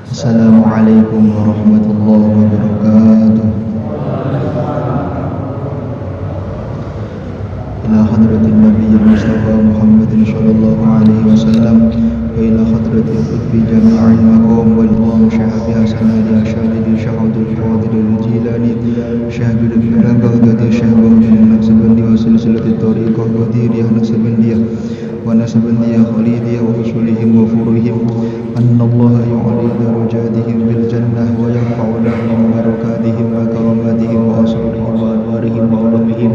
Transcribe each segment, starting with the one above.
Assalamualaikum warahmatullahi wabarakatuh. Ila hadratin Nabiyil Mustafa Muhammadin sallallahu alaihi wasallam wa ila hadratil qutbi jami'il maqam wal imam syahabi hasanadi asyadidi syahadul qadiril jilani syahadul ibn Baghdadi syahadul naqsabandi wa silsilatit tariqah qadiriyah naqsabandiyah wa nasabandiyah khalidiyah wa usulihim wa furuhim anna Allah yu'ali darajatihim bil jannah wa yanfa'una min barakatihim wa karamatihim wa asrarihim wa anwarihim wa ulamihim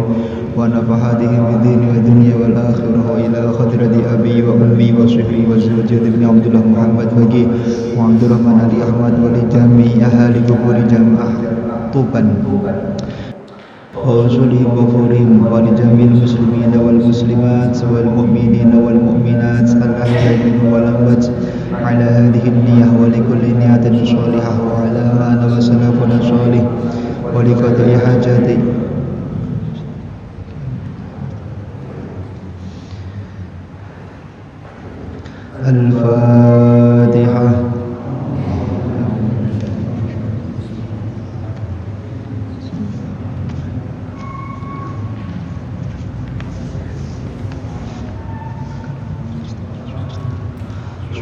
wa nafahatihim fid dini wa dunya wal akhirah wa ila khadrati abi wa ummi wa sahbihi wa zawjati ibn Abdullah Muhammad Bagi wa Abdurrahman Ali Ahmad wa li jami'i ahli kuburi jamaah Tuban wa usulihim wa furihim wa li jami'il muslimina wal muslimat wal mu'minina wal mu'minat al-ahya'i minhum wal amwat ala hadhihi an-niyyah wa li kulli niyatin shalihah wa ala ma nawa salafuna shalih wa li qada'i hajati Al-Fatihah.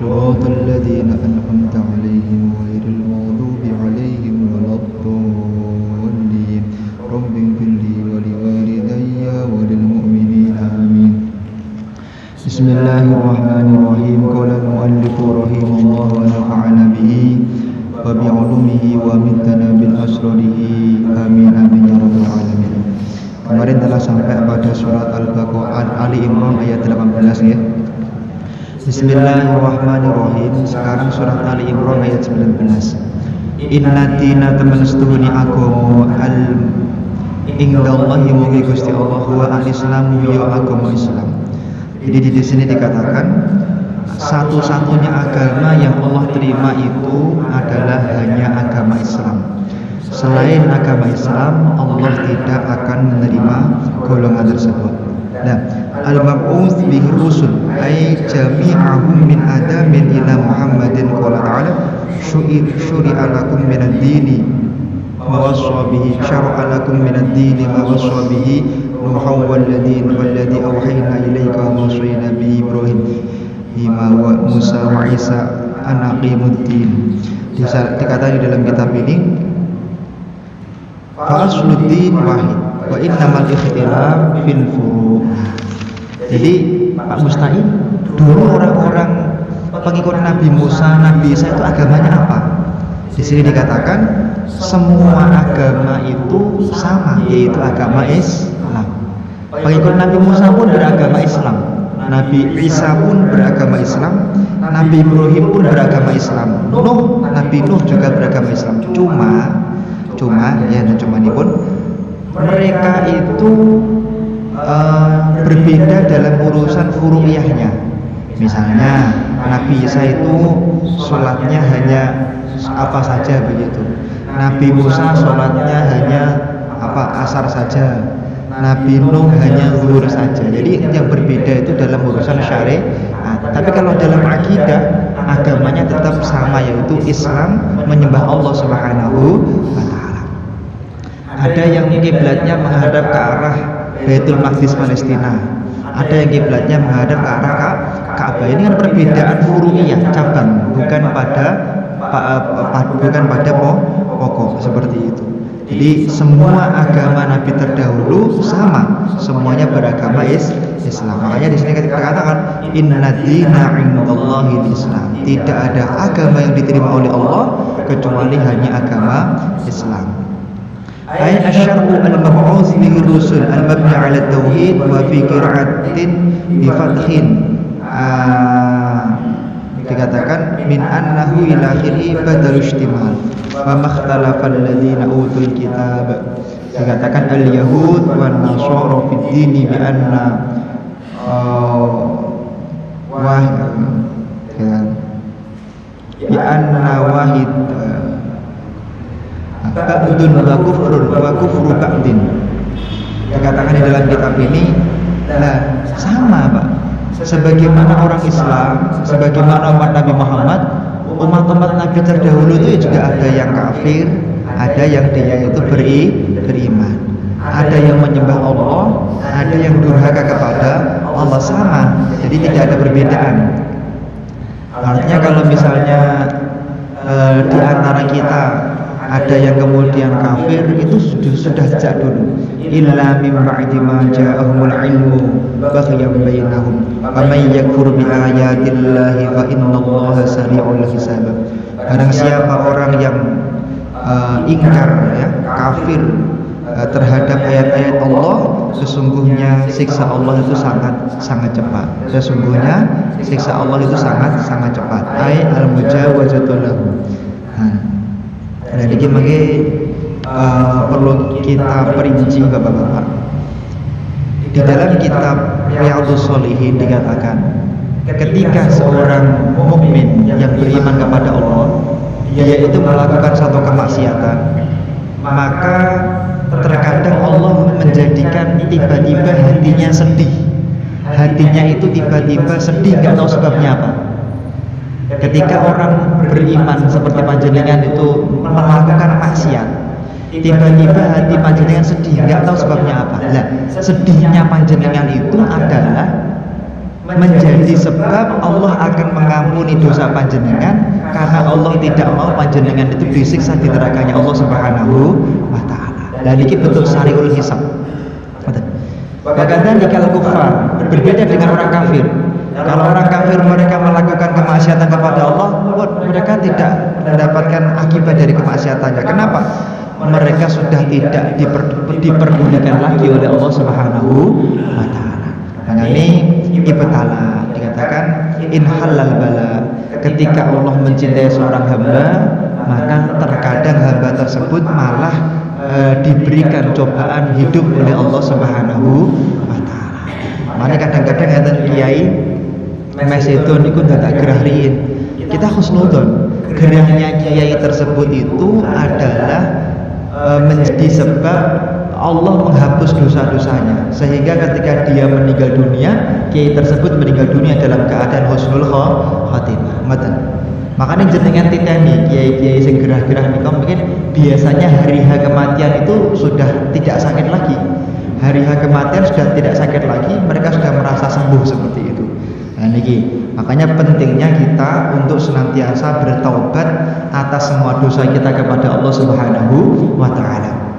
صراط الذين أنعمت عليهم غير المغضوب عليهم ولا الضالين رب اغفر لي ولوالدي وللمؤمنين آمين. Bismillahirrahmanirrahim. Qala al-muallif rahimahullah wa nafa'ana bihi wa bi'ulumihi wa mittana bil asrarihi amin amin ya rabbal alamin. Kemarin telah sampai pada surat Al-Baqarah Ali Imran ayat 18 ya. Bismillahirrahmanirrahim. Sekarang surat Ali Imran ayat 19. Inna dina temen setuhuni agama al indallahi mugi Gusti Allah wa al-islamu ya agama Islam. Jadi di sini dikatakan satu-satunya agama yang Allah terima itu adalah hanya agama Islam. Selain agama Islam, Allah tidak akan menerima golongan tersebut. Nah, al-mab'uts bihi rusul ay jami'ahum min adamin ila Muhammadin qala ta'ala syuri'a lakum min ad-dini ma wassa bihi syara'a lakum min ad-dini ma wassa bihi Nuhan walladzi awhayna ilaika wa wassayna bi Ibrahim wa Musa wa Isa an aqimuddin. Dikatakan di dalam kitab ini fa asluddin wahid wa innamal ikhtilaf fil furu'. Jadi Pak Musta'in, dulu orang-orang pengikut Nabi Musa, Nabi Isa itu agamanya apa? Di sini dikatakan semua agama itu sama, yaitu agama Islam. Pengikut Nabi Musa pun beragama Islam, Nabi Isa pun beragama Islam, Nabi Ibrahim pun beragama Islam, Nabi Nuh juga beragama Islam. Cuma ini pun mereka itu berbeda dalam urusan furu'iyahnya. Misalnya Nabi Isa itu sholatnya hanya apa saja begitu, Nabi Musa sholatnya hanya asar saja, Nabi Nuh hanya zuhur saja. Jadi yang berbeda itu dalam urusan syariat. Tapi kalau dalam akidah agamanya tetap sama, yaitu Islam, menyembah Allah Subhanahu wa taala. Ada yang kiblatnya menghadap ke arah Baitul Maqdis Palestina, ada yang kiblatnya menghadap ke arah Ka'bah. Ini kan perbedaan furu'iyah, cabang, bukan pada pokok seperti itu. Jadi semua agama Nabi terdahulu sama, semuanya beragama Islam. Makanya di sini kita katakan inna dina indallahil Islam. Tidak ada agama yang diterima oleh Allah kecuali hanya agama Islam. Ay asy-syar'u al-mab'uts bihi rusul al-mabni 'ala at-tauhid wa fi qira'atin bi fathin. Dikatakan min annahu ila akhiri badal istimal wa makhtalafa alladziina utul kitab. Dikatakan al-yahud wan nasara fid dini bi anna wahid ba'dun wa kufru ba'din. Dikatakan di dalam kitab ini sama Pak, sebagaimana orang Islam, sebagaimana umat Nabi Muhammad, umat-umat Nabi terdahulu itu juga ada yang kafir, ada yang dia itu beriman, ada yang menyembah Allah, ada yang durhaka kepada Allah, sama. Jadi tidak ada perbedaan. Artinya kalau misalnya di antara kita ada yang kemudian kafir, itu sudah sejak dulu. Illa min ba'di ma ja'ahumul ilmu baghyan bainahum wa may yakfur bi ayatillahi fa innallaha sari'ul hisab. Barang siapa orang yang ingkar, ya, kafir terhadap ayat-ayat Allah, sesungguhnya siksa Allah itu sangat cepat. Sesungguhnya siksa Allah itu sangat cepat. Ai al-mujawazatu lahu. Nah, jadi perlu kita perinci Bapak-bapak. Di dalam kitab Riyadhus Shalihin dikatakan, ketika seorang mukmin yang beriman kepada Allah, dia itu melakukan satu kemaksiatan, maka terkadang Allah menjadikan tiba-tiba hatinya sedih. Hatinya itu tiba-tiba sedih, nggak tahu sebabnya apa. Ketika orang beriman seperti panjenengan itu melakukan maksiat, tiba-tiba hati panjenengan sedih, nggak tahu sebabnya apa. Nah, sedihnya panjenengan itu adalah menjadi sebab Allah akan mengampuni dosa panjenengan, karena Allah tidak mau panjenengan itu disiksa di nerakanya Allah Subhanahu wa Ta'ala. Dan ini bentuk syari'ul hisab. Bahkan dikala kufar berbeda dengan orang kafir. Kalau orang kafir mereka melakukan kemaksiatan kepada Allah, mereka tidak mendapatkan akibat dari kemaksiatannya. Kenapa? Mereka sudah tidak diperdulikan lagi oleh Allah Subhanahu wa Ta'ala. Nah, ini ibtala dikatakan in halal bala. Ketika Allah mencintai seorang hamba, maka terkadang hamba tersebut malah diberikan cobaan hidup oleh Allah Subhanahu wa Ta'ala. Makanya kadang-kadang ada kiai mes itu niku tak gerah-riin. Kita husnudzon. Gerahnya kiai tersebut itu adalah menjadi sebab Allah menghapus dosa-dosanya, sehingga ketika dia meninggal dunia, kiai tersebut meninggal dunia dalam keadaan husnul khatimah. Makanya jenengan titeni kiai-kiai sing gerah-gerah niku mungkin biasanya hari H kematian itu sudah tidak sakit lagi. Hari H kematian sudah tidak sakit lagi, mereka sudah merasa sembuh seperti itu. Nah, niki makanya pentingnya kita untuk senantiasa bertaubat atas semua dosa kita kepada Allah Subhanahu wa Ta'ala.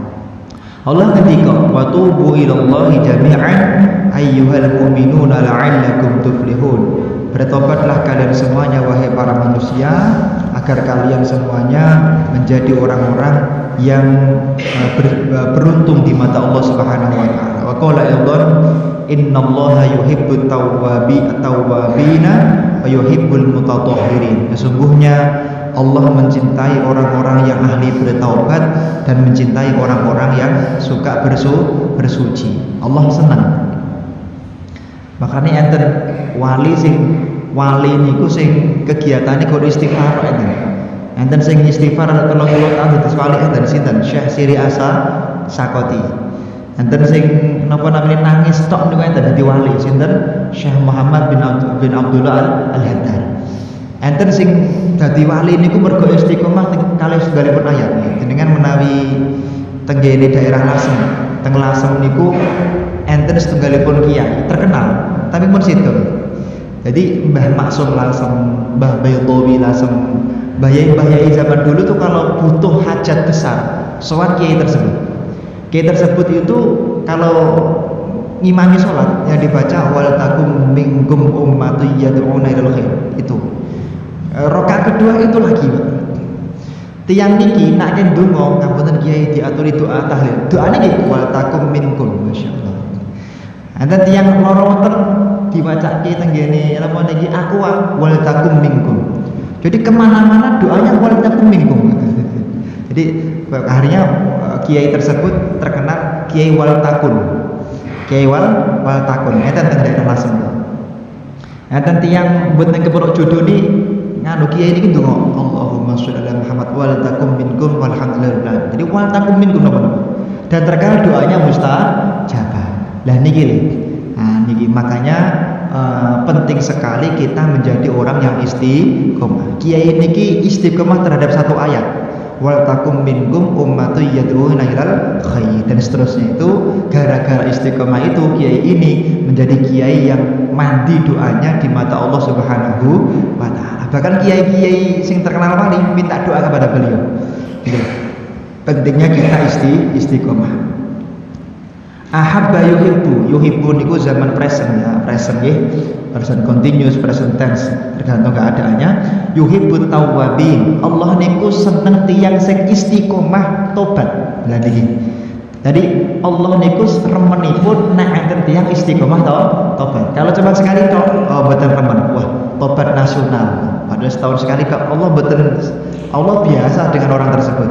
Allah ketika wa tubu ilallahi jami'an ayyuhal mu'minuna la'allakum tuflihun. Bertobatlah kalian semuanya wahai para manusia, agar kalian semuanya menjadi orang-orang yang beruntung di mata Allah Subhanahu wa Ta'ala. Wa qala aidan innallaha yuhibbut tawwabina wa yuhibbul mutatahhirin. Sesungguhnya Allah mencintai orang-orang yang ahli bertaubat dan mencintai orang-orang yang suka bersuci. Allah senang. Makanya enten wali niku sing kegiatane kudu istighfar enten. Enten sing istighfar 30 tahun terus wali enten sinten? Syekh Siri Asa Sakoti. Enten sing napa namine nangis tok niku enten dadi wali sinten? Syekh Muhammad bin Abdullah Al-Haddad. Enten sing dadi wali niku mergo istiqomah kalih setunggalipun ayat. Jenengan menawi tenggene daerah Lasem, teng Lasem niku enten setunggalipun kiai terkenal, tapi mun situ. Jadi Mbah Maksum Lasem, Mbah Baydawi Lasem, Mbah Yai zaman dulu tuh kalau butuh hajat besar, sowan kiai tersebut. Kiai tersebut itu kalau ngimami sholat yang dibaca wal takum minkum ummatu yad'una ilal khair itu. Rakaat kedua itu lagi, Pak. Tiang niki nak ken donga ngapunten kiai diaturi doa tahlil. Doane niki wal takum minkum, masyaallah. Ada tiang loro wonten diwacake tenggene napa niki aku wal takum minkum. Jadi kemana-mana doanya wal takum minkum. Jadi akhirnya kiai tersebut terkenal kiai wal takun. Kiai wal takun. Eta teng daerah Lasem. Eta tiang mboten kepuruk jodoh ni nganu kiai niki ndonga Allahumma sholli ala Muhammad wal takum minkum walhamdulillah. Jadi wal takum minkum napa? Dan terkadang doanya mustajabah. Lah niki lho. Nah niki makanya penting sekali kita menjadi orang yang istiqomah. Kiai niki istiqomah terhadap satu ayat, wal takum minkum ummatun yad'una ilal khair, dan seterusnya. Itu gara-gara istiqomah itu kiai ini menjadi kiai yang mandi doanya di mata Allah Subhanahu wa taala. Bahkan kiai-kiai sing terkenal paling minta doa kepada beliau. Gitu. Pentingnya kita istiqomah. Ahabba yuhibbu niku zaman present ya, present continuous, present tense, tergantung keadaannya. Yuhibbu tawwabin, Allah niku seneng tiyang sing istiqomah tobat. Lah niki. Jadi Allah niku remenipun nek enten tiyang istiqomah tobat. Kalau cuma sekali tok, oh mboten remen. Wah, tobat nasional. Padahal setahun sekali kok Allah mboten. Allah biasa dengan orang tersebut.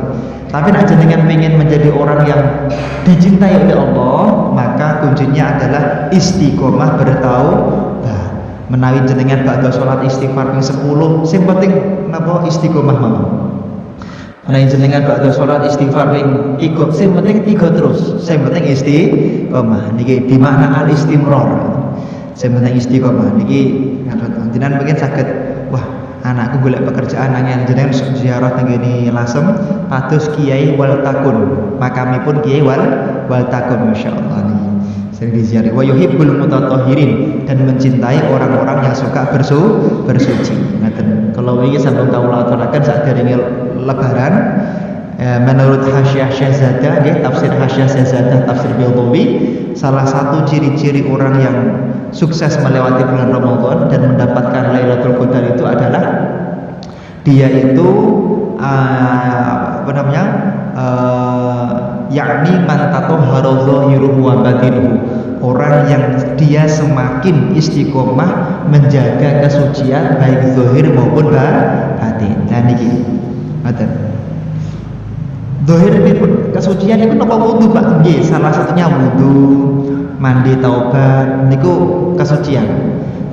Tapi nek jenengan ingin menjadi orang yang dicintai oleh Allah, maka kuncinya adalah istiqomah bertaubat. Menawi jenengan badhe salat istighfar ping 10, sing penting napa istiqomah mawon. Menawi jenengan badhe salat istighfar ping 3, sing penting 3 terus. Sing penting istiqomah. Niki di makna al-istimrar. Sing penting istiqomah. Niki jenengan pengen saged, wah anakku golek pekerjaan angel, jenengan ziarah teng ngene Lasem pados Kiai Wal Takun, makamipun Kiai Wal Takun, masyaallah niki sering diziarah. Wa yuhibbul mutatahhirin, dan mencintai orang-orang yang suka bersuci. Ngaten. Kalau wingi sampun kawula aturaken sakderenge lebaran, menurut Hasyiah Syahzadah nggih, tafsir Hasyiah Syahzadah tafsir Baydawi, salah satu ciri-ciri orang yang sukses melewati bulan Ramadan dan mendapatkan Lailatul Qadar itu adalah dia itu yakni man tatahhara dhahiruhu wa batinuhu, orang yang dia semakin istiqomah menjaga kesucian baik zahir maupun batin. Dan niki ngoten. Zahir ini kesucian itu napa wudu Pak? Nggih, salah satunya wudu, mandi taubat niku kesucian.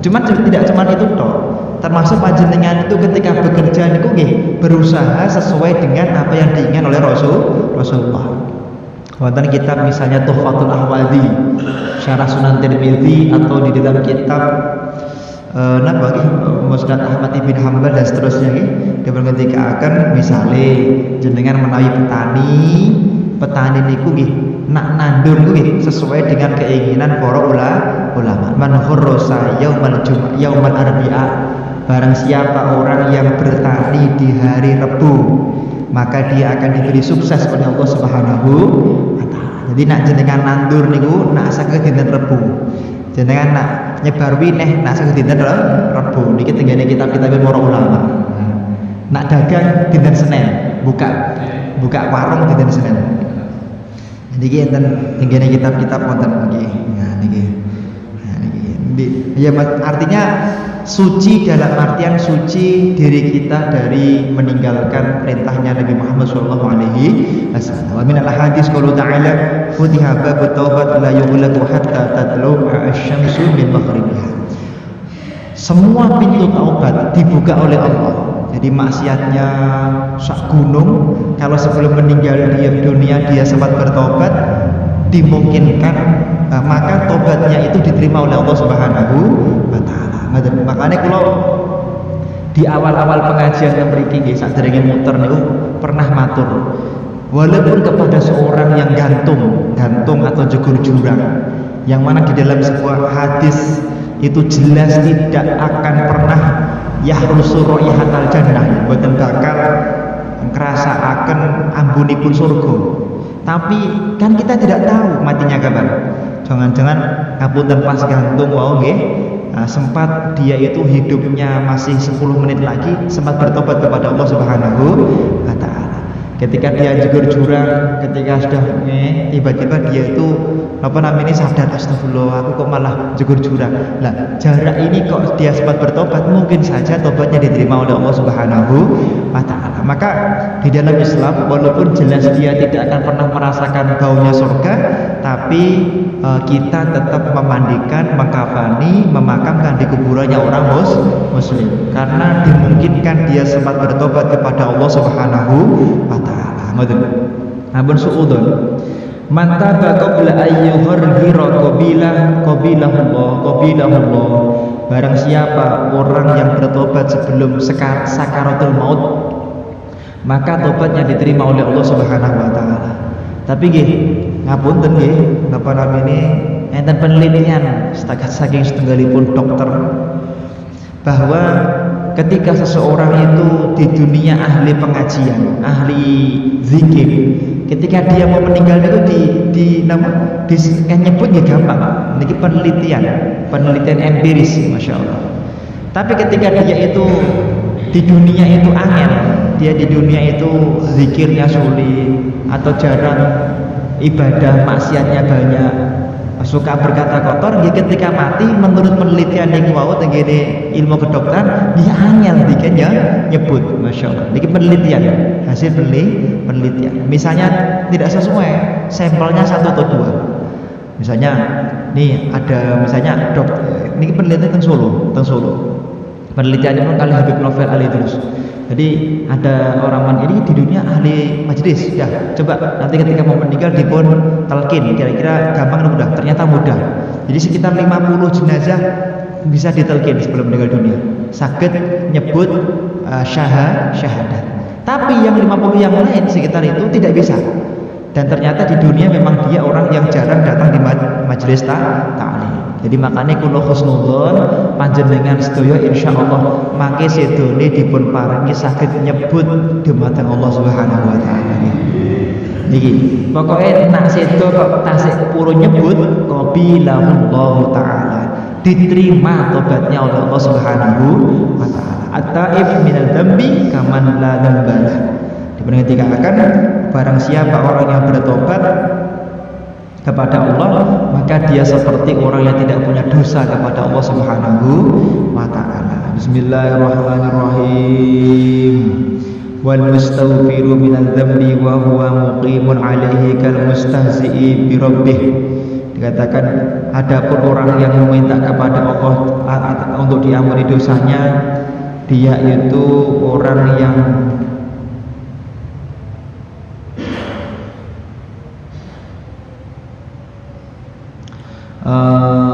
Cuma tidak cuma itu toh. Termasuk panjenengan itu ketika bekerja niku nggih berusaha sesuai dengan apa yang diinginkan oleh Rasulullah. Wonten kitab misalnya Tuhfatul Ahwadhi, Syarah Sunan Tirmidzi, atau di dalam kitab Musnad Ahmad ibn Hanbal dan seterusnya nggih, ketika akan misalnya jenengan menawi petani niku nggih nak nandur niku nggih sesuai dengan keinginan para ulama. Man khurrasa yaumal arbi'a, barang siapa orang yang bertani di hari Rabu, maka dia akan diberi sukses oleh Allah Subhanahu wa taala. Jadi nak jenengan nandur niku nak saged dinten Rabu. Jenengan nak nyebar wineh nak saged dinten Rabu. Niki tenggene kitab-kitab para ulama. Nak dagang dinten Senin, buka warung dinten Senin. Niki enten tenggene kitab-kitab wonten nggih. Nah niki. Ya artinya suci dalam artian suci diri kita dari meninggalkan perintahnya Nabi Muhammad sallallahu alaihi wasallam. Wa min al-hadis qaulu ta'ala futiha babut taubat la yughlaqu hatta tatlu'a asy-syamsu min maghribiha. Semua pintu taubat dibuka oleh Allah. Jadi maksiatnya sak gunung, kalau sebelum meninggal dunia dia sempat bertobat, dimungkinkan maka tobatnya itu diterima oleh Allah Subhanahu wa taala. Makanya kalau di awal-awal pengajian yang mriki nggih sadèrènge muter niku pernah matur, walaupun kepada seorang yang gantung atau jegur jurang, yang mana di dalam sebuah hadis itu jelas tidak akan pernah yahrusu raihatal jannah, boten bakal ngrasakaken ambunipun surga. Tapi kan kita tidak tahu matinya kapan. Jangan-jangan ngapunten pas gantung wau nggih, sempat dia itu hidupnya masih 10 menit lagi sempat bertobat kepada Allah Subhanahu wa taala. Ketika dia jegur jurang, ketika sudah tiba-tiba dia itu sadar, astagfirullah aku kok malah jegur jurang. Lah jarak ini kok dia sempat bertobat, mungkin saja tobatnya diterima oleh Allah Subhanahu wa taala. Maka di dalam Islam walaupun jelas dia tidak akan pernah merasakan baunya surga, tapi kita tetap memandikan, mengkafani, memakamkan di kuburannya orang muslim, karena dimungkinkan dia sempat bertobat kepada Allah Subhanahu wa taala. Ngoten. Ampun suudon. Man taba qabla ayyuhira qabilahullah barang siapa orang yang bertobat sebelum sakaratul maut, maka tobatnya diterima oleh Allah Subhanahu wa taala. Tapi nggih, ngapunten nggih, napa namine enten penelitian saking setunggalipun dokter bahwa ketika seseorang itu di dunia ahli pengajian, ahli zikir, ketika dia mau meninggal itu nyebut ya gampang. Ini penelitian empiris, masya Allah. Tapi ketika dia itu di dunia itu angel, dia di dunia itu zikirnya sulit atau jarang, ibadah maksiatnya banyak, suka berkata kotor, dia ketika mati menurut penelitian yang mau tenggene ilmu kedokteran dia angel bikin ya nyebut, masya Allah. Ini penelitian, hasil penelitian. Misalnya tidak sesuai, sampelnya 1 atau 2. Misalnya nih ada misalnya ini penelitian tentang Solo. Penelitiannya pun kali Habib Novel Ali terus. Jadi ada orang ini di dunia ahli majlis, ya coba nanti ketika mau meninggal dipun talqin, kira-kira gampang atau mudah? Ternyata mudah. Jadi sekitar 50 jenazah bisa ditelkin sebelum meninggal dunia, sakit nyebut syahadat. Tapi yang 50 yang lain sekitar itu tidak bisa. Dan ternyata di dunia memang dia orang yang jarang datang di majelis ta'lim. Jadi makanya kula husnudzon panjenengan sedaya insyaallah mangke sedone dipun paringi saged nyebut dumateng Allah Subhanahu wa taala. Niki pokoke nak sedo kok tasik purun nyebut qabilahullahu taala, diterima tobatnya oleh Allah Subhanahu wa taala. At-taib minal dzambi kaman la dzambalah. Diperhatikan barang siapa orang yang bertobat kepada Allah, maka dia seperti orang yang tidak punya dosa kepada Allah Subhanahu wa taala. Bismillahirrahmanirrahim. Wal mustaghfiru minadz dzambi wa huwa muqimun 'alaihi kal mustahzi'i bi rabbih. Dikatakan adapun orang yang meminta kepada Allah untuk diampuni dosanya, dia itu orang yang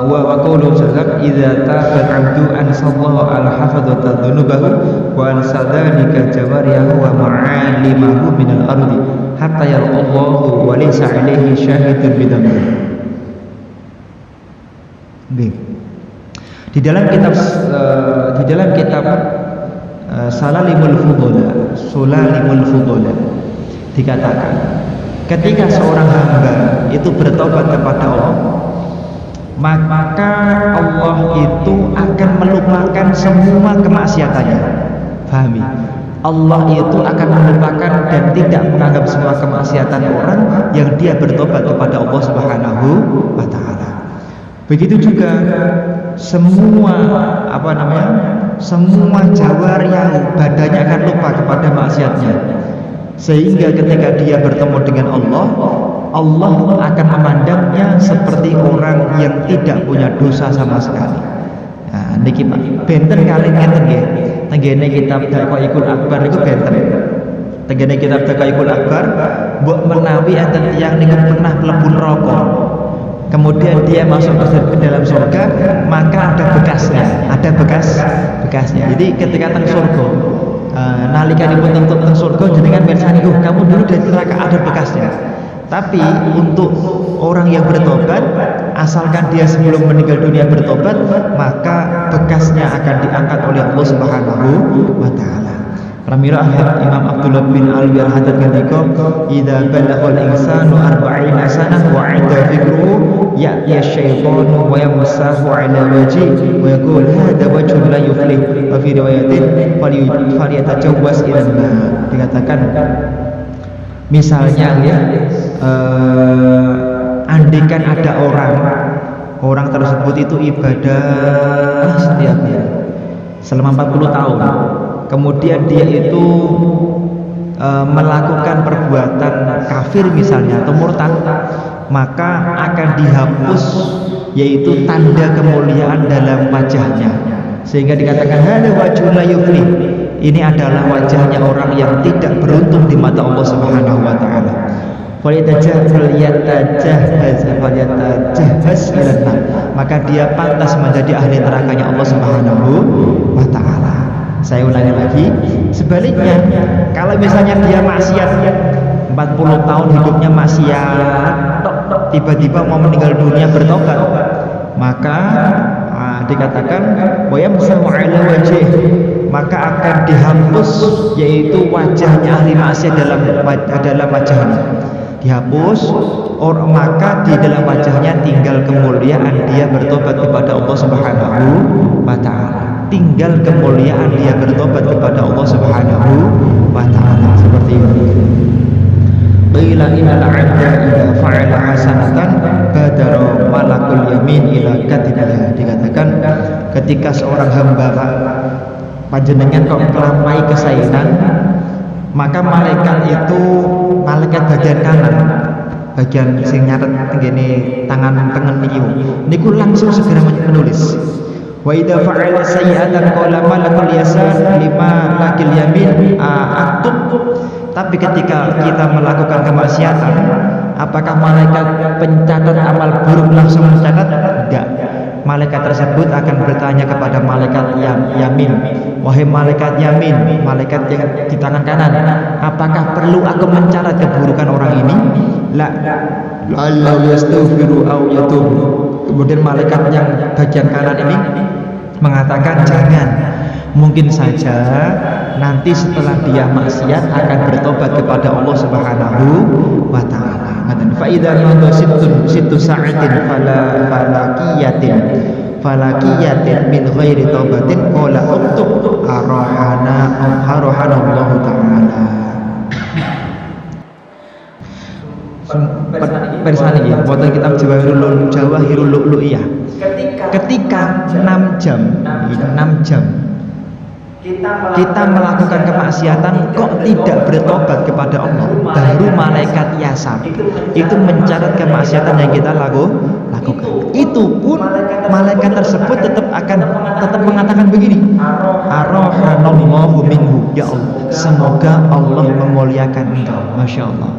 wa qawlu sallallahu idza taba al-'abdu an sallallahu al-hafadhata dhunubahu wa an sadalika jawariyahu wa ma'alimahu min al-ardi hatta yarallahu wa laysa 'alaihi syahidun bidambi. Di dalam kitab Sulalimul Fudola dikatakan ketika seorang hamba itu bertobat kepada Allah, maka Allah itu akan melupakan semua kemaksiatannya. Fahami? Allah itu akan melupakan dan tidak menganggap semua kemaksiatan orang yang dia bertobat kepada Allah Subhanahu wa taala. Begitu juga semua semua jawariyah badannya akan lupa kepada maksiatnya. Sehingga ketika dia bertemu dengan Allah akan memandangnya seperti orang yang tidak punya dosa sama sekali. Nah, niki Pak, benten kali ngeten nggih. Tenggene kitab Daqaiqul Akbar niku benten. Tenggene kitab Daqaiqul Akbar, mbok menawi enten tiyang niku pernah mlebu neraka, kemudian dia masuk ke dalam surga, maka ada bekasnya. Jadi ketika teng surga, nalikanipun tentu teng surga jenengan mirsani, kamu dulu dari neraka ada bekasnya. Tapi untuk orang yang bertobat, asalkan dia sebelum meninggal dunia bertobat, maka bekasnya akan diangkat oleh Allah Subhanahu wa taala. Pramila Imam Abdullah bin Alwi al-Haddad ngendika, "Idza balaghal insanu 40 sanah wa 'inda fikruhu ya'ti asy-syaitanu wa yamassahu 'ala wajhi wa yaqul hadha wajhun la yuflih." Wa fi riwayatin falyatajawwaz ila an-nar. Dikatakan misalnya ya, andaikan ada orang tersebut itu ibadah setiap hari selama 40 tahun, kemudian dia itu melakukan perbuatan kafir misalnya atau murtad, maka akan dihapus yaitu tanda kemuliaan dalam wajahnya, sehingga dikatakan hada wajhun la yuflih. Ini adalah wajahnya orang yang tidak beruntung di mata Allah Subhanahu wa taala. maka dia pantas menjadi ahli nerakanya Allah Subhanahu wa taala. Saya ulangi lagi, sebaliknya kalau misalnya dia maksiat 40 tahun hidupnya maksiat, tiba-tiba mau meninggal dunia bertobat, maka dikatakan wayamsahu ala wajih, maka akan dihapus yaitu wajahnya ahli maksiat dalam wajahnya dihapus, maka di dalam wajahnya tinggal kemuliaan dia bertobat kepada Allah Subhanahu wa taala. Tinggal kemuliaan dia bertobat kepada Allah Subhanahu wa taala, seperti itu. Qila innal 'abda idza fa'ala hasanatan badara malakul yamin ila katibiha. Dikatakan ketika seorang hamba panjenengan kok nglampahi kesainan, maka malaikat bagian kanan, bagian sing nyatet tenggene tangan tengen niku langsung segera menulis. Wa idza fa'ala sayyi'atan qala malakul yasar lima lakil yamin aktub. Tapi ketika kita melakukan kemaksiatan, apakah malaikat pencatat amal buruk langsung mencatat? Tidak. Malaikat tersebut akan bertanya kepada malaikat yamin, wahai malaikat yamin, malaikat yang di tangan kanan, apakah perlu aku mencatat keburukan orang ini? La yastaghfiru aw yatub. Kemudian malaikat yang bagian kanan ini mengatakan jangan, mungkin saja nanti setelah dia maksiat akan bertobat kepada Allah Subhanahu wa taala. Fa idza nadu situ sa'atin falakiyatin min ghairi taubatin qala uktub arahana Allah taala. Persani ya, wonten kitab Jawahirul Lu'lu'iyah. Ketika 6 jam kita melakukan kemaksiatan kok tidak bertobat kepada Allah, baru malaikat yasab itu mencatat kemaksiatan yang kita lakukan. Itu pun malaikat tersebut tetap mengatakan begini, arahanallahu minhu, ya Allah, semoga Allah memuliakan engkau. Masya Allah.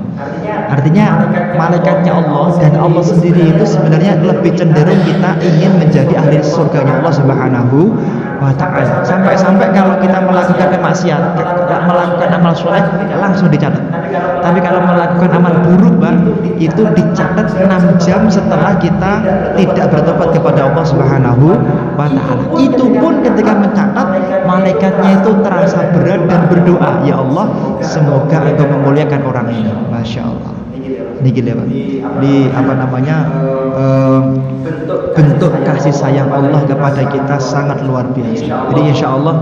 Artinya malaikatnya Allah dan Allah sendiri itu sebenarnya lebih cenderung kita ingin menjadi ahli surganya Allah Subhanahu wa ta'ala. Sampai-sampai kalau kita melakukan kemaksiatan, melakukan amal soleh langsung dicatat. Tapi kalau melakukan amal buruk, itu dicatat 6 jam setelah kita tidak bertobat kepada Allah Subhanahu wa ta'ala. Itu pun ketika mencatat, malaikatnya itu terasa berat dan berdoa, ya Allah, semoga engkau memuliakan orang ini. Masya Allah. Ini gila, Pak. Bentuk kasih sayang Allah kepada kita sangat luar biasa. Jadi insya Allah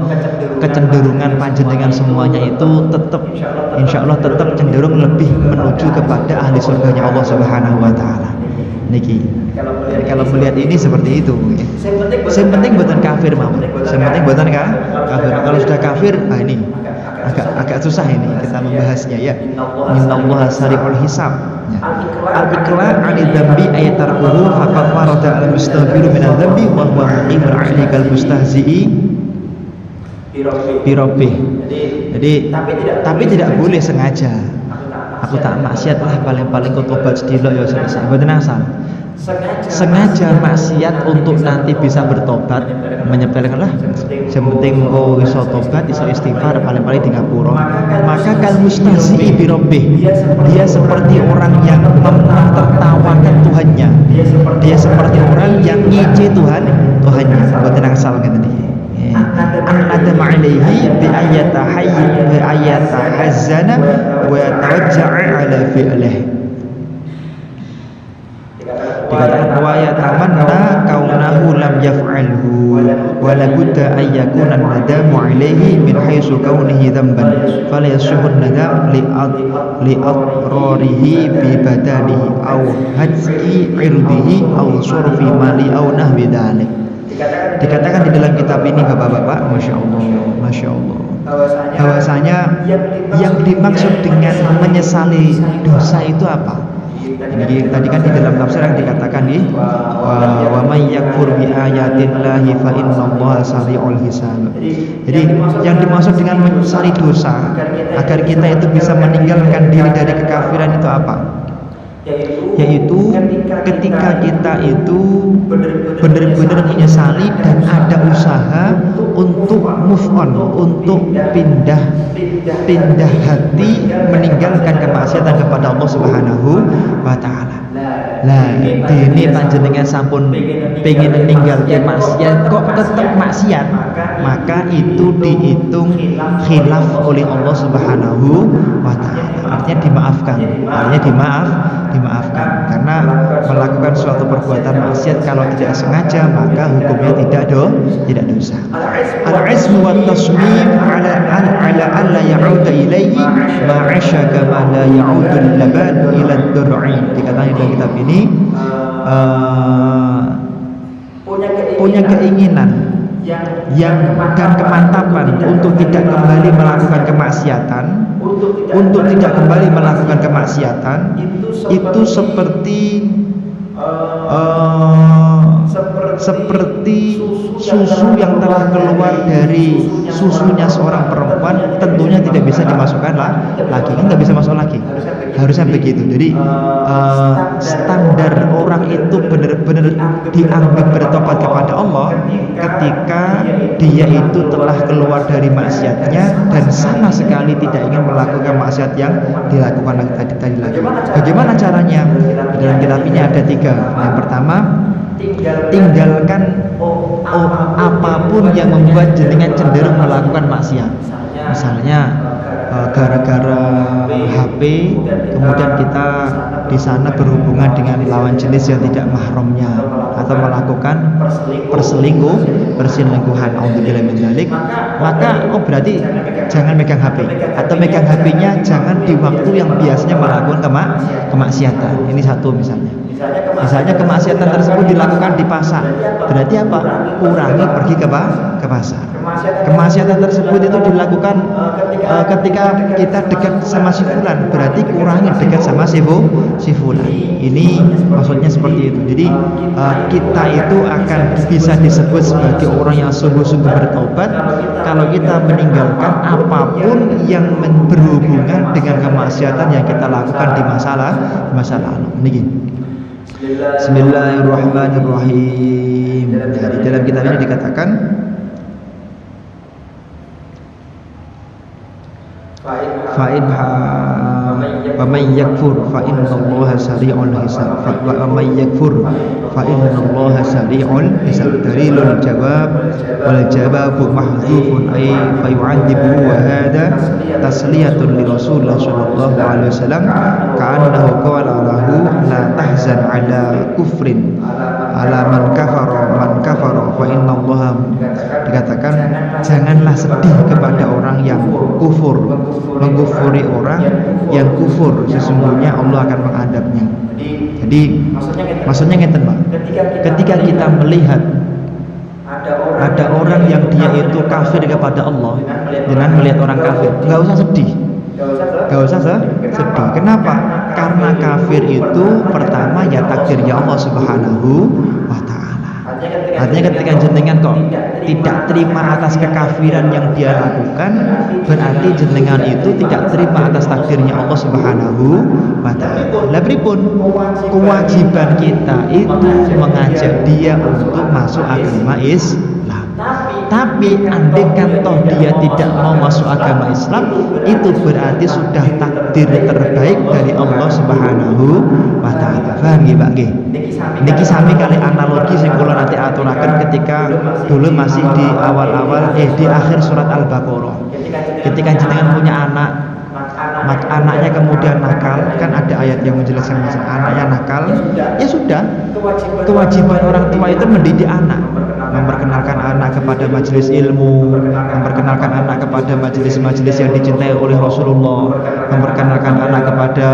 kecenderungan panjenengan semuanya itu insya Allah tetap cenderung lebih menuju kepada ahli surganya Allah Subhanahu wa ta'ala. Niki. Jadi kalau melihat ini seperti itu. Yang penting buatan kafir mau. Yang penting buatan kafir. Kalau sudah kafir, ini agak susah ini kita membahasnya ya. Innallaha sari'ul hisab. Al-iqla' 'anil dzambi ayat tarkuhu faqad farada al-mustaghfiru min adz-dzambi wa huwa muqimul 'alaikal mustahzi'i bi rabbih. Jadi tapi tidak boleh sengaja. Aku tak maksiat lah, paling-paling kok tobat sedilo ya selesai. Mboten asal. Sengaja maksiat untuk nanti bisa bertobat, menyepelekan lah. Yang penting kau iso tobat, iso istighfar, paling-paling di ngapura. Maka kal mustahzi'i bi rabbih, dia seperti orang yang menertawakan Tuhannya. Dia seperti orang yang ngije Tuhannya. Mboten asal ngeten iki. An-nadam alaihi bi ayata hazzana wa tawajja'a ala fi'lihi. Dikatakan wa yatamanna kaunahu lam yaf'alhu wa la budda ay yakuna an-nadamu alaihi min haitsu kaunihi dhanban fala yasihhu an-nadam li adrarihi bi badanihi aw hajki irdihi aw surfi mali aw nahwi dzalik. Dikatakan di dalam kitab ini Bapak-bapak, Masya Allah, bahwasanya yang dimaksud dengan menyesali dosa itu apa? Ini tadi kan di dalam tafsir yang dikatakan wa may yakfur bi ayatillahi fa innallaha sari'ul hisab. Jadi yang dimaksud dengan menyesali dosa agar kita itu bisa meninggalkan diri dari kekafiran itu apa? yaitu ketika kita itu benar-benar menyesali dan ada usaha untuk move on, untuk pindah hati, meninggalkan kemaksiatan kepada Allah Subhanahu wa taala. Lah dene panjenengan sampun pengen meninggalkan maksiat kok tetap maksiat, maka itu dihitung khilaf oleh Allah Subhanahu wa taala. Artinya dimaafkan. Dimaafkan karena melakukan suatu perbuatan maksiat kalau tidak sengaja maka hukumnya tidak dosa. Al-'azmu wa tasmim ala alla ya'uda ilaihi ma'asha kama la ya'udu al-laban ila ad-dur'i. Dikatakan dalam kitab ini punya keinginan yang dan kemantapan untuk tidak kembali melakukan kemaksiatan, itu seperti susu yang telah keluar dari susunya seorang perempuan, tentunya tidak bisa dimasukkan lagi, kan nggak bisa masuk lagi, harusnya begitu. Jadi standar orang itu benar-benar dianggap bertobat kepada Allah ketika dia itu telah keluar dari maksiatnya dan sama sekali tidak ingin melakukan maksiat yang dilakukan tadi lagi. Bagaimana caranya? Di dalam kitab ini ada 3. Yang pertama, tinggalkan apapun yang membuat jenengan cenderung melakukan maksiat. Misalnya gara-gara HP, kemudian kita di sana berhubungan dengan lawan jenis yang tidak mahramnya atau melakukan perselingkuhan, auzubillahi min dzalik, maka berarti jangan megang HP, atau megang HP-nya jangan di waktu yang biasanya melakukan kemaksiatan. Ini satu misalnya kemaksiatan tersebut dilakukan di pasar, berarti apa? Kurangi pergi ke pasar. Kemaksiatan tersebut itu dilakukan ketika kita dekat sama si fulan, berarti kurangi dekat sama si fulan. Ini maksudnya seperti itu. Jadi kita itu akan bisa disebut sebagai orang yang sungguh-sungguh bertobat kalau kita meninggalkan apapun yang berhubungan dengan kemaksiatan yang kita lakukan di masa lalu. Niki. Bismillahirrahmanirrahim. Di dalam kitab ini dikatakan wa may yakfur fa innallaha sari'ul hisab. Wa may yakfur fa innallaha sari'ul hisab. Dalilul jawab wal jawabu mahdhufun ay fa yu'adzibu wa hadha tasliyatun li Rasulullah sallallahu alaihi wasallam ka'annahu qala lahu la tahzan ala kufrin ala man kafara fa innallaha. Dikatakan janganlah sedih kepada orang yang kufur, mengkufuri orang yang kufur, sesungguhnya Allah akan mengadabnya. Jadi maksudnya ngeten Pak, ketika kita melihat ada orang yang dia itu kafir kepada Allah, dengan melihat orang kafir nggak usah sedih. Kenapa? Karena kafir itu pertama ya takdirnya Allah Subhanahu wa taala. Artinya ketika jenengan kok tidak terima atas kekafiran yang dia lakukan, berarti jenengan itu tidak terima atas takdirnya Allah Subhanahu wa taala. Lah pripun? Kewajiban kita itu mengajak dia untuk masuk agama Islam. Tapi andaikan toh dia tidak mau masuk agama Islam, itu berarti sudah takdir terbaik dari Allah Subhanahu wa taala. Paham nggih, Pak nggih? Niki sami kali analogi sing kula nanti aturaken ketika dulu masih di awal-awal di akhir surat Al-Baqarah. Ketika jenengan punya anaknya kemudian nakal, kan ada ayat yang menjelaskan masalah anaknya nakal, ya sudah, kewajiban orang tua itu mendidik anak, memperkenalkan anak kepada majelis ilmu, memperkenalkan anak kepada majelis-majelis yang dicintai oleh Rasulullah, memperkenalkan anak kepada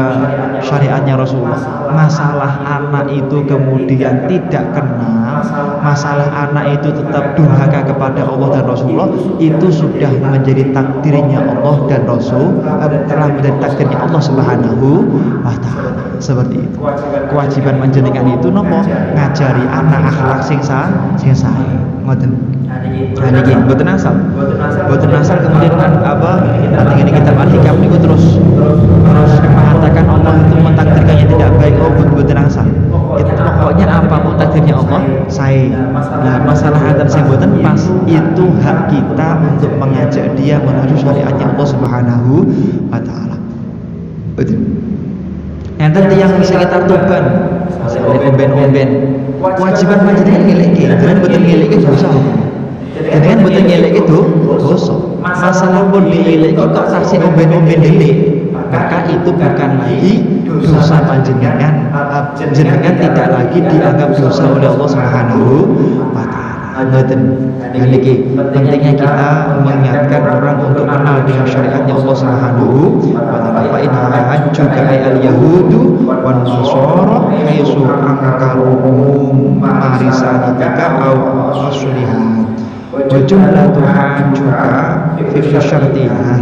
syariatnya Rasulullah. Masalah anak itu kemudian tidak kenal, masalah anak itu tetap durhaka kepada Allah dan Rasulullah, itu sudah menjadi takdirnya Allah dan Rasul, telah menjadi takdirnya Allah Subhanahu wa taala. Seperti itu. Kewajiban panjenengan itu nopo? Ngajari anak akhlak sing sae. Ngoten. Niki mboten asal kemudian kan apa? Nanti ini kitab Al-Hikam niku terus mengatakan Allah itu mentakdirkannya tidak baik. itu hak kita untuk mengajak dia menuju syariatnya Allah Subhanahu wa taala. Betul. Enten tiyang sekitar Tuban, masalah omben-omben. Kewajiban panjenengan ngeleke, jenengan boten ngeleke dosa. Jenengan boten ngeleke dosa. Masalah pun ngeleke kok taksih omben-omben dhewe. Maka itu bukan lagi dosa panjenengan. Jenengan tidak lagi dianggap dosa oleh Allah Subhanahu wa taala. Dan ini pentingnya kita mengingatkan orang untuk kenal dengan syariatnya Allah Subhanahu wa taala. Fa in hajjuka al-yahudu wan nasara haythu ankaru marisatika aw asliha wa jumlatu hajjuka fi syartiha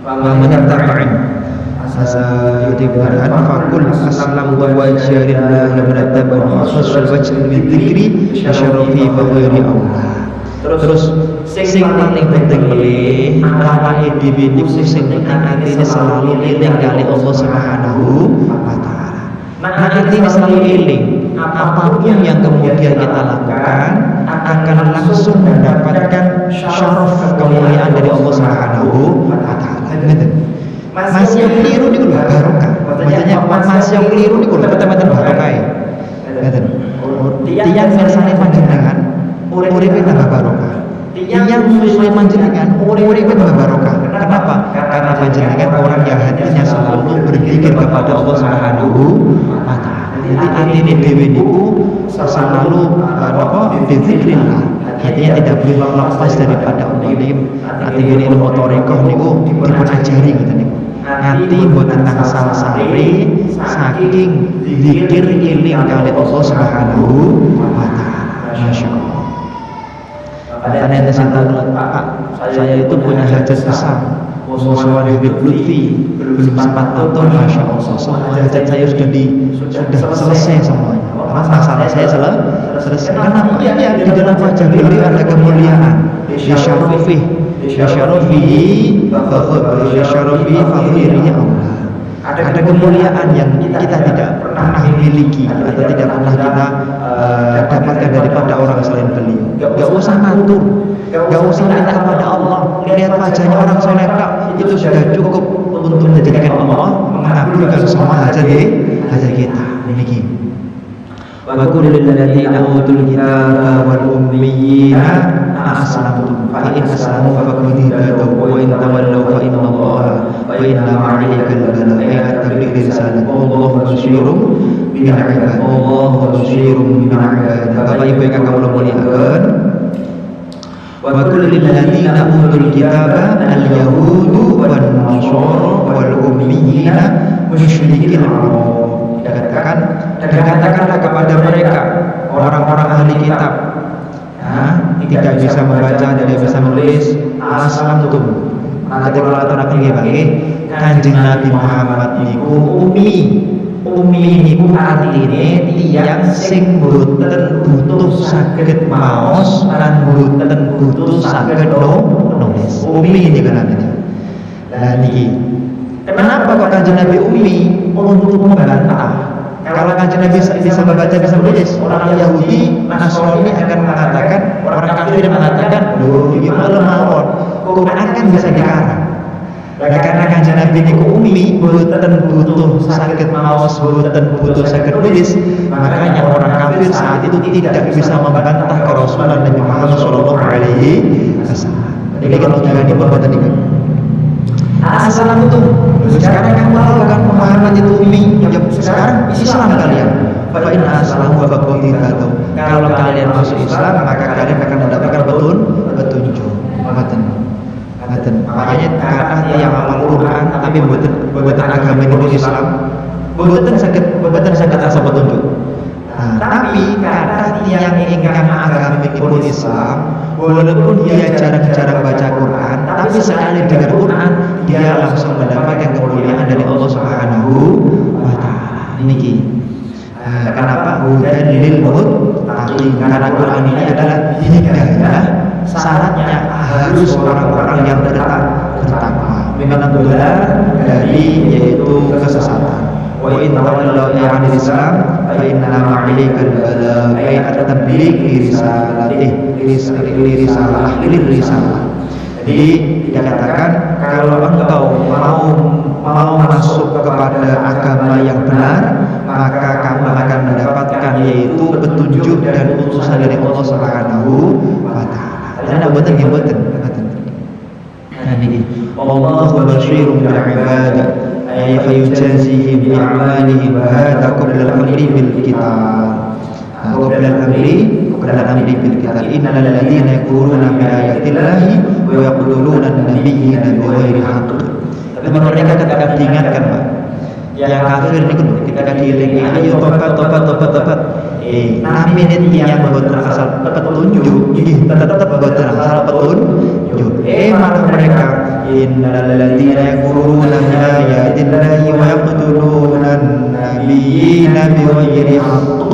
wa man tab'in Yudhibran fakul aslam wa wajah lillahi menattabani khusul wajah min dzikri asyarafi faghairi Allah. Terus sing paling penting melih awake dhewe niku sing penting atine selalu eling kali Allah Subhanahu wa taala. Nah atine selalu eling apapun yang kemudian kita lakukan akan langsung mendapatkan syaraf kemuliaan dari Allah Subhanahu wa taala. Masih yang keliru niku lho barokah. Maksudnya masih yang keliru niku lho mboten barokah. Ngeten. Tiyang mirsani panjenengan uripe tambah barokah. Tiyang musuhe panjenengan uripe tambah barokah. Kenapa? Karena panjenengan orang yang hatinya selalu berzikir kepada Allah Subhanahu wa taala. Jadi atine dhewe niku selalu berzikrillah. Hatinya tidak boleh lepas daripada Allah. Ini ilmu thariqah niku dipun ajari ngoten niku. Hati mboten tansah sari saking zikir eling kali Allah Subhanahu wa taala. Masyaallah. Karena ente sentak Pak, saya itu punya hajat besar. Musuhan hidup lutfi belum sempat nonton, masya Allah. Semua hajat saya sudah selesai semuanya. Masalah saya selesai. Kenapa? Ya di dalam wajah beliau ada kemuliaan. Syarafi fakhiriya Allah. Ada kemuliaan yang kita tidak pernah miliki atau tidak pernah kita dapatkan daripada orang selain beliau. Gak usah ngatur, gak usah minta kepada Allah. Lihat wajahnya orang soleh itu sudah cukup untuk menjadikan Allah mengabulkan semua hajat kita. Demikian. Wa qul lil ladzina utul kitaba wal ummiyina aslamtum fa in aslamu faqad ihtadaw wa in tawallaw fa inna Allaha wa inna ma'alikal balagha tabligh risalat wallahu basyirum bil ibad wallahu basyirum bil ibad. Bapak Ibu yang kami muliakan, wa qul lil ladzina utul kitaba al yahudu wan nasara wal ummiyina musyrikil arab. Katakanlah kepada mereka orang-orang ahli kitab, tidak bisa membaca, tidak bisa menulis, aslamtum. Nanti kalau akan bagi Kanjeng Nabi Muhammad niku ummi niku artine tiyang sing boten butuh saged maos lan boten butuh saged nulis. Ummi niku namanya. Lah niki kenapa kok Kanjeng Nabi ummi? Untuk membantah. Kalau Kanjeng Nabi bisa membaca, bisa menulis, orang Yahudi, Nasrani akan mengatakan, orang kafir mengatakan, loh, ini malah mawon. Quran kan bisa dikarang. Nah, karena Kanjeng Nabi niku ummi, boten butuh saged maos, boten butuh saged nulis, makanya orang kafir saat itu tidak bisa membantah kerasulan Nabi Muhammad sallallahu alaihi wasallam. Jadi kalau jangan diperbuatan ini. Assalamualaikum. Sekarang kamu tahu kan Muhammad itu ummi. Ya, sekarang Islam kalian. Fa in aslamu wa faqad ihtadaw. Kalau kalian masuk Islam, maka kalian akan mendapatkan petunjuk. Ngaten. Makanya karena yang hafal Quran tapi mboten agama ini Islam, mboten saged asa petunjuk. Tapi kata yang ingkang agama pun Islam, walaupun dia jarang-jarang baca Quran, tapi sekali dengar Quran dia langsung mendapatkan kemuliaan dari Allah Subhanahu wa taala. Niki. Kenapa? Hudan lil muttaqin. Karena Quran ini adalah hidayah. Syaratnya harus orang-orang yang bertakwa. Memang dari yaitu kesesatan. Wa in tawallaw 'anil Islam fa inna ma'alikal balagh ay at-tabligh li risalah. Jadi dikatakan kalau engkau mau masuk kepada agama yang benar, maka kamu akan mendapatkan yaitu petunjuk dan utusan dari Allah Subhanahu wa taala. Dan boten. Nah niki wallahu basyirun bil ibad ay fayujazihim bi a'malihim hadza qabla al-amri bil kitab. Qabla al-amri bil kitab innal ladzina yakfuruna bi ayatillahi wa yaqtuluna an-nabiyyina bighairi haqq. Tapi mereka ketika diingatkan Pak, yang kafir niku ketika dielingi ayo tobat. Nabi ini yang boten asal petunjuk, tetap boten asal petunjuk. Malah mereka innal ladzina yakfuruna bi ayatillahi wa yaqtuluna an-nabiyyina bighairi haqq.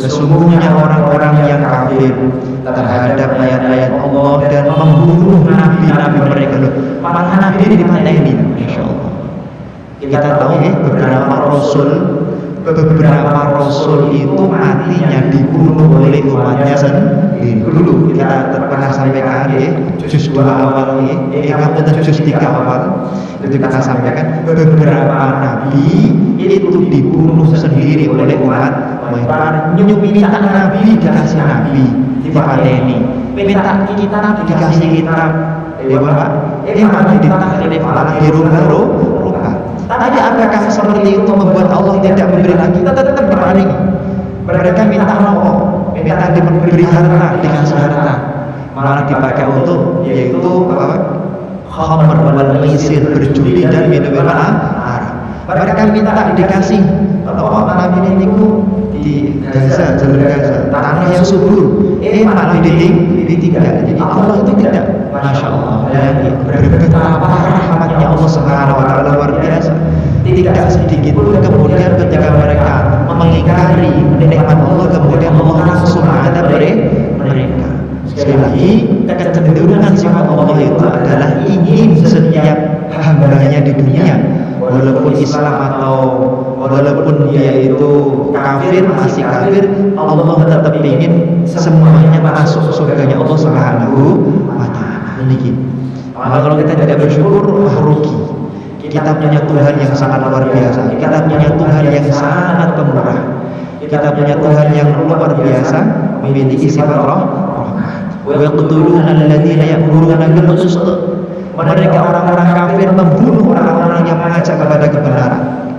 Sesungguhnya orang-orang yang kafir terhadap ayat-ayat Allah dan membunuh nabi-nabi mereka loh. Malah nabi ini dipateni, Masya Allah. Kita tahu beberapa rasul itu matinya dibunuh oleh umatnya sendiri. Dulu kita pernah sampaikan juz 2 awal juz 3 awal itu kita sampaikan beberapa nabi itu dibunuh sendiri oleh umat. Minta nabi dikasih nabi dipateni, minta kitab dikasih kitab, malah ditahrif, malah dirubah. Tapi apakah seperti itu membuat Allah tidak memberi lagi? Tetap berani. Mereka minta apa? Minta diberi harta, dikasih harta, malah dipakai untuk yaitu khamr wal maisir, berjudi dan minuman haram. Mereka minta dikasih nabi niku di Gaza, jalur Gaza, tanah yang subur, malah ditinggal. Jadi Allah itu tidak, Masya Allah, betapa rahmatnya Allah Subhanahu wa taala luar biasa. Tidak sedikit pun kemudian ketika mereka mengingkari nikmat Allah, kemudian Allah langsung mengadab mereka. Sekali lagi, kecenderungan sifat Allah itu adalah ingin setiap hambanya di dunia, walaupun Islam atau walaupun dia itu kafir, masih kafir, Allah tetap ingin semuanya masuk surganya Allah Subhanahu wa taala. Maka kalau kita tidak bersyukur, rugi. Kita punya Tuhan yang sangat luar biasa. Kita punya Tuhan yang sangat pemurah. Kita punya Tuhan yang luar biasa, memiliki sifat rahmat. Wa yaqtuluna alladziina ya'muruna bil qist. Mereka orang-orang kafir membunuh orang-orang yang mengajak kepada kebenaran.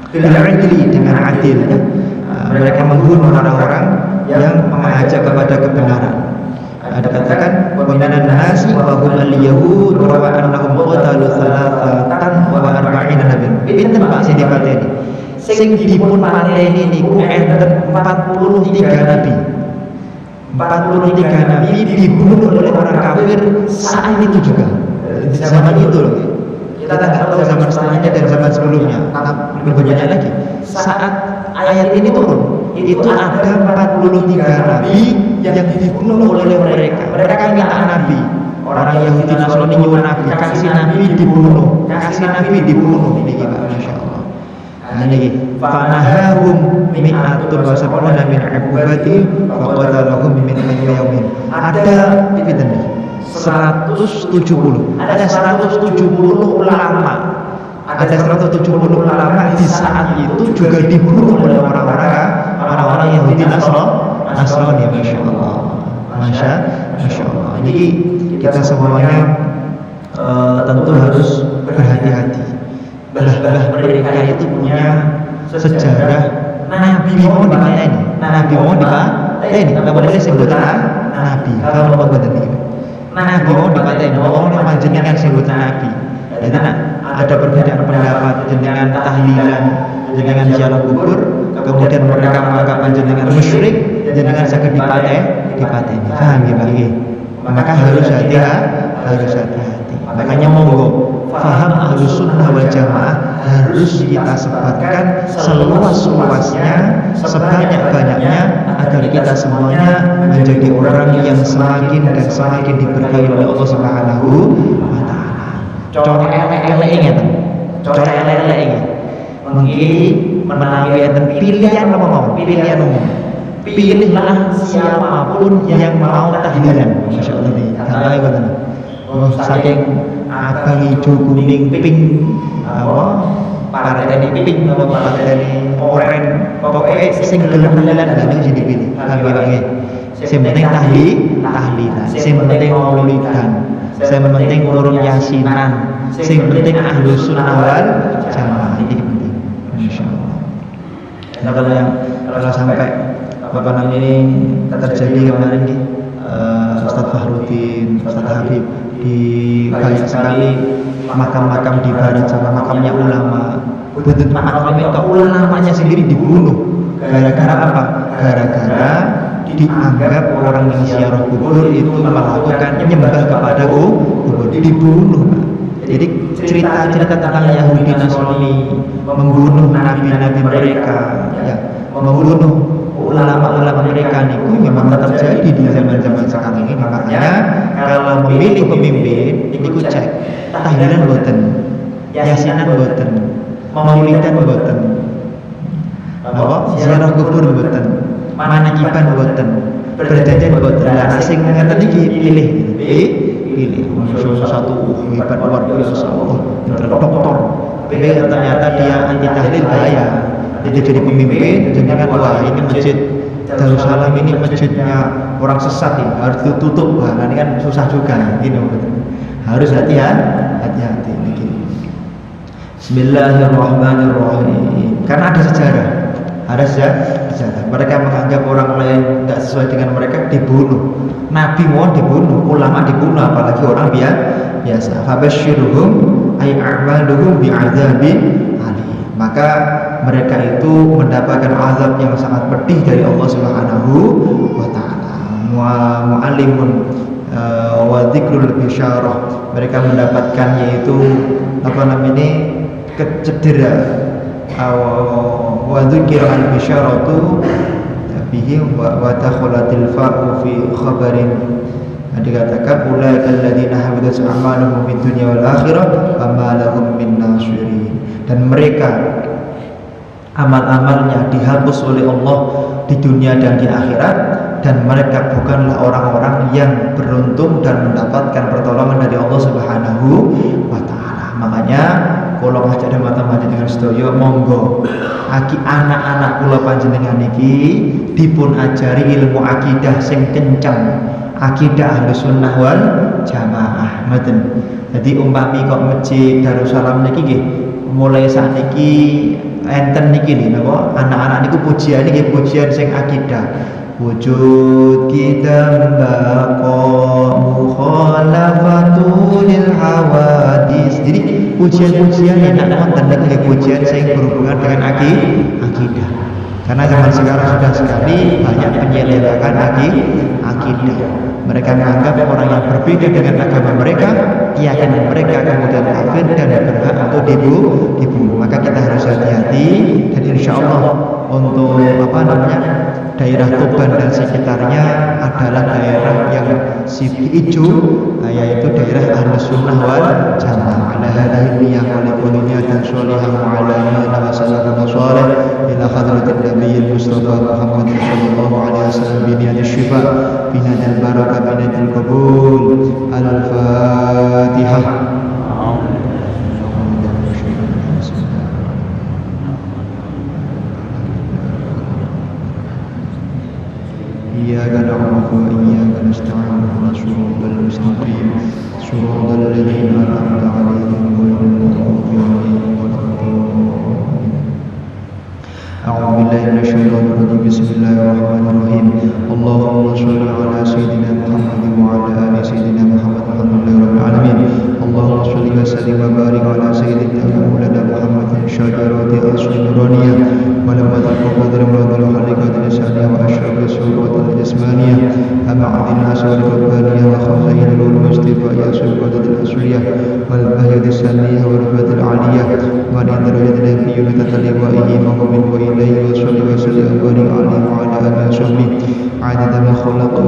Dengan adil. Mereka membunuh orang-orang yang mengajak kepada kebenaran. Ada katakan minan nasi wa hum al-yahud wa annahum qatalu thalathatan wa arba'ina nabiyyan. Pinten Pak sing dipateni? Sing dipun pateni niku enten 43 nabi. 43 nabi dibunuh oleh orang kafir saat itu juga. Di zaman itu loh. Kita tidak tahu zaman setelahnya dan zaman sebelumnya. Lebih banyak lagi. Saat ayat ini turun, itu ada 43 nabi yang dibunuh oleh mereka. Mereka minta nabi. Orang Yahudi Nasrani nyuwun nabi, kasih nabi dibunuh. Ini Pak, Masya Allah. Nah ini fanahahum mi'atun wa sab'una min ibubati faqatalahum min yawmin. Ada pinten nih? 170. Ada 170 ulama. Ada 170 ulama di saat itu juga dibunuh oleh orang-orang Yahudi Nasrani. Masya Allah. Masya Allah. Jadi kita semuanya tentu harus berhati-hati. Mereka itu punya sejarah Nabi mau dipateni. Nabi kalau boleh sebutan Nabi. Kalau mau Nabi mau dipateni, mau panjenengan sebutan Nabi. Jadi ada perbedaan pendapat jenengan tahlilan, jenengan ziarah kubur, kemudian mereka menganggap panjenengan musyrik, jenengan saged dipateni. Paham ya Pak? Maka harus hati-hati. Makanya monggo faham Ahlus Sunnah wal Jamaah harus kita sebarkan seluas-luasnya, sebanyak-banyaknya agar kita semuanya menjadi orang yang semakin dan semakin diberkahi oleh Allah Subhanahu wa taala. Cara elek-elek ngeten. Mengki menawi enten pilihan apa mau? Pilihan umum. Pilihlah siapapun yang mau tahlilan. Masya Allah nih, karena itu kan. Saking abang hijau kuning pink apa? Partai ini pink apa partai ini orange. Pokoknya sing gelem tahlilan ada jadi pilih. Lagi. Sing penting tahlilan. Sing penting maulidan. Sing penting urun yasinan. Sing penting ahlus sunnah wal jamaah ini penting. Masya Allah. Nah kalau sampai apa namanya ini terjadi kemarin nih Ustadz Fahrudin, Ustadz Habib di banyak sekali makam-makam di barat sama makamnya ulama. Betul makamnya itu ulamanya sendiri dibunuh. Gara-gara apa? Gara-gara dianggap orang yang ziarah kubur itu melakukan nyembah kepada kubur, dibunuh. Jadi cerita-cerita tentang Yahudi Nasrani membunuh nabi-nabi mereka, ya, membunuh ulama-ulama mereka niku memang terjadi di zaman-zaman sekarang ini. Makanya kalau memilih pemimpin niku cek tahlilan boten, yasinan boten, maulidan boten, napa ziarah kubur boten, manakiban boten, berjajan boten. Lah sing ngeten iki pilih. Manusia satu hebat luar biasa, dokter. Tapi ternyata dia anti tahlil bahaya. Jadi pemimpin, jangan wah ini masjid Darussalam ini masjidnya orang sesat ini harus ditutup. Wah, ini kan susah juga, gitu. Harus hati-hati. Bismillahirrahmanirrahim. Karena ada sejarah. Mereka menganggap orang lain tidak sesuai dengan mereka dibunuh. Nabi mohon dibunuh, ulama dibunuh, apalagi orang biasa. Fabasyirhum ay a'maluhum bi'adzabin alim. Maka mereka itu mendapatkan azab yang sangat pedih dari Allah Subhanahu wa taala. Mu'allimun wa dzikrul bisyarah. Mereka mendapatkan yaitu apa namanya kecederaan. Wa dzikra al-bisyaratu bihi wa takhalatil fa'u fi khabarin. Dikatakan ulaikal ladzina habidat a'maluhum fid dunya wal akhirah wa ma lahum min nasirin. Dan mereka amal-amalnya dihapus oleh Allah di dunia dan di akhirat, dan mereka bukanlah orang-orang yang beruntung dan mendapatkan pertolongan dari Allah Subhanahu wa taala. Makanya kalau ngajak mata-mata dengan sedaya monggo aki anak-anak kula panjenengan iki dipun ajari ilmu akidah sing kenceng, akidah Ahlus Sunnah wal Jamaah. Ngoten. Jadi umpami kok masjid Darussalam niki nggih mulai sakniki enten niki lho napa anak-anak niku pujian niki pujian sing akidah. Wujud kita baqa mukhalafatu lil hawadis. Jadi pujian-pujian enak wonten niki pujian sing berhubungan dengan akidah. Karena zaman sekarang sudah sekali banyak penyelewengan akidah. Mereka menganggap orang yang berbeda dengan agama mereka, keyakinan mereka kemudian kafir dan berhak untuk dibunuh. Maka kita harus hati-hati, dan insya Allah untuk daerah Tuban dan sekitarnya adalah daerah yang hijau, yaitu daerah Ahlus Sunnah wal Jamaah. Ala hadhihi wa likulliyatin sholihah wa ala wa sallallahu sholih ila hadratil nabiyil mustafa Muhammad sallallahu alaihi wasallam bi niyatil syifa bi nadal barakah bi nadal qabul. Al-Fatihah. Iyyaka na'budu wa iyyaka nasta'in ihdinas siratal mustaqim siratal ladzina an'amta 'alaihim ghairil maghdubi 'alaihim waladdallin. A'udzu billahi minasy syaithanir rajim. Bismillahirrahmanirrahim. Allahumma shalli 'ala sayyidina Muhammad wa 'ala ali sayyidina Muhammad alhamdulillahirabbil alamin. Allahumma shalli wa sallim wa barik 'ala sayyidina Maulana Muhammadin syajarati as-sunnuriyah wa lamatul qadr wa ladul haqiqatil lisaniyah wa asyrafis surutil jismaniyah ama'adin aswal rabbaniyah wa khazainul mustafa ya surutil asliyah wal bahyadis saniyah wa rubatil aliyah wa indrajatil nabiyyun tataliwa ihi wa min wa ilayhi wa salli wa sallim wa barik 'alaihi wa 'ala alihi wa sahbihi عدد ما خلقت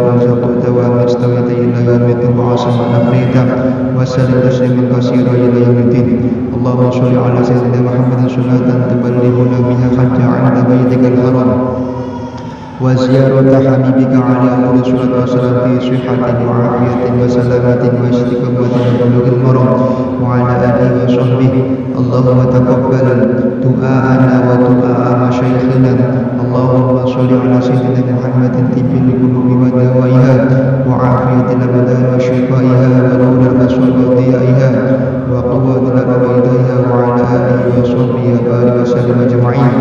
ورزقت وما استويت إلى يوم تبعث من أفريت وسلم تسليما كثيرا إلى يوم الدين. اللهم صل على سيدنا محمد صلاة تبلغنا بها حتى عند بيتك الحرام وزيارة حبيبك عليه أفضل الصلاة والسلام في صحة وعافية وسلامة واستقامة وبلوغ المرام وعلى آله وصحبه. اللهم تقبل دعاءنا ودعاء مشايخنا. اللهم صل على سيدنا محمد طب القلوب ودوائها وعافية الأبدان وشفائها ونور الأبصار وضيائها وقوة الأرواحها وعلى آله وصحبه وبارك وسلم أجمعين.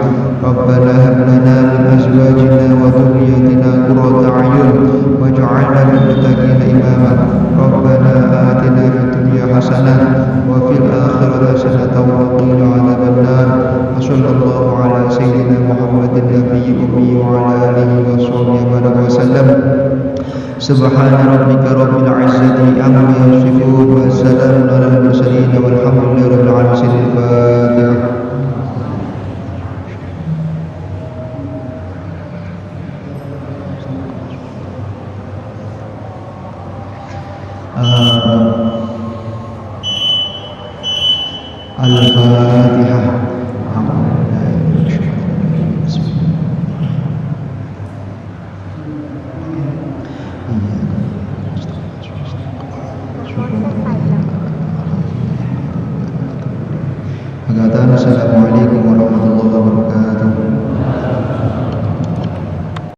ربنا هب لنا من أزواجنا وذريتنا قرة أعين واجعلنا للمتقين إماما. ربنا آتنا في الدنيا حسنة وفي الآخرة حسنة وقنا عذاب النار. وصلى الله على سيدنا محمد النبي الأمي وعلى آله وصحبه وبارك وسلم. سبحان ربك رب العزة عما يصفون والسلام على المرسلين والحمد لله رب العالمين. الفاتحة. Al-Fatihah. Assalamualaikum warahmatullahi wabarakatuh.